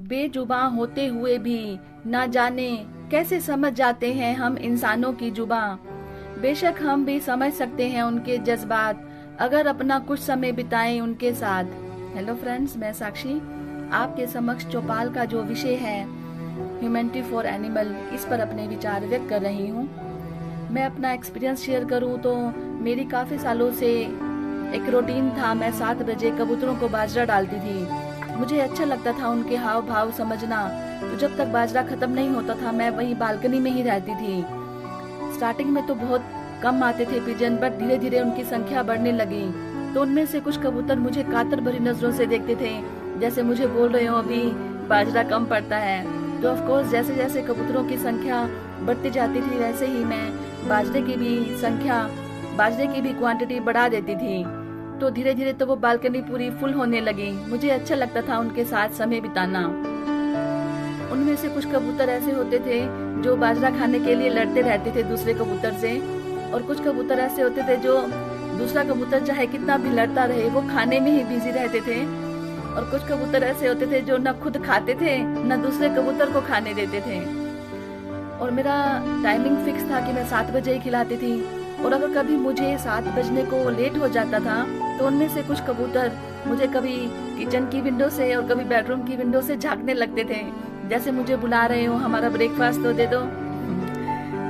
बेजुबां होते हुए भी ना जाने कैसे समझ जाते हैं हम इंसानों की जुबां। बेशक हम भी समझ सकते हैं उनके जज्बात, अगर अपना कुछ समय बिताएं उनके साथ। हेलो फ्रेंड्स, मैं साक्षी आपके समक्ष चौपाल का जो विषय है ह्यूमैनिटी फॉर एनिमल, इस पर अपने विचार व्यक्त कर रही हूँ। मैं अपना एक्सपीरियंस शेयर करूँ तो मेरी काफ़ी सालों से एक रूटीन था। मैं 7 बजे कबूतरों को बाजरा डालती थी। मुझे अच्छा लगता था उनके हाव भाव समझना। तो जब तक बाजरा खत्म नहीं होता था मैं वहीं बालकनी में ही रहती थी। स्टार्टिंग में तो बहुत कम आते थे पिजन, बट धीरे धीरे उनकी संख्या बढ़ने लगी। तो उनमें से कुछ कबूतर मुझे कातर भरी नजरों से देखते थे, जैसे मुझे बोल रहे हो अभी बाजरा कम पड़ता है। तो ऑफ कोर्स जैसे जैसे कबूतरों की संख्या बढ़ती जाती थी वैसे ही मैं बाजरे की भी क्वांटिटी बढ़ा देती थी। तो धीरे धीरे तो वो बालकनी पूरी फुल होने लगी। मुझे अच्छा लगता था उनके साथ समय बिताना। उनमें से कुछ कबूतर ऐसे होते थे जो बाजरा खाने के लिए लड़ते रहते थे दूसरे कबूतर से, और कुछ कबूतर ऐसे होते थे जो दूसरा कबूतर चाहे कितना भी लड़ता रहे वो खाने में ही बिजी रहते थे। और कुछ कबूतर ऐसे होते थे जो न खुद खाते थे न दूसरे कबूतर को खाने देते थे। और मेरा टाइमिंग फिक्स था कि मैं 7 बजे ही खिलाती थी। और अगर कभी मुझे 7 बजने को लेट हो जाता था तो उनमें से कुछ कबूतर मुझे कभी किचन की विंडो से और कभी बेडरूम की विंडो से झांकने लगते थे, जैसे मुझे बुला रहे हो हमारा ब्रेकफास्ट तो दे दो।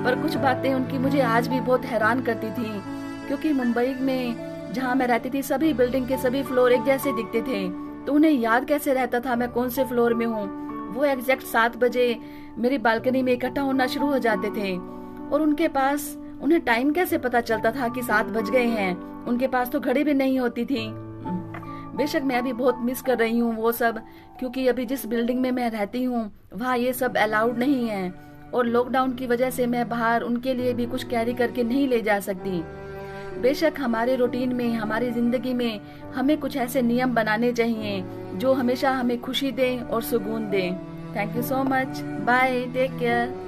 पर कुछ बातें उनकी मुझे आज भी बहुत हैरान करती थी, क्योंकि मुंबई में जहाँ मैं रहती थी सभी बिल्डिंग के सभी फ्लोर एक जैसे दिखते थे। तो उन्हें याद कैसे रहता था मैं कौन से फ्लोर में हूँ। वो एग्जैक्ट 7 बजे मेरी बालकनी में इकट्ठा होना शुरू हो जाते थे। और उन्हें टाइम कैसे पता चलता था कि 7 बज गए हैं। उनके पास तो घड़ी भी नहीं होती थी। बेशक मैं अभी बहुत मिस कर रही हूँ वो सब, क्योंकि अभी जिस बिल्डिंग में मैं रहती हूँ वहाँ ये सब अलाउड नहीं है। और लॉकडाउन की वजह से मैं बाहर उनके लिए भी कुछ कैरी करके नहीं ले जा सकती। बेशक हमारे रूटीन में, हमारी जिंदगी में हमें कुछ ऐसे नियम बनाने चाहिए जो हमेशा हमें खुशी दें और सुकून दें। Thank you so much. Bye, take care.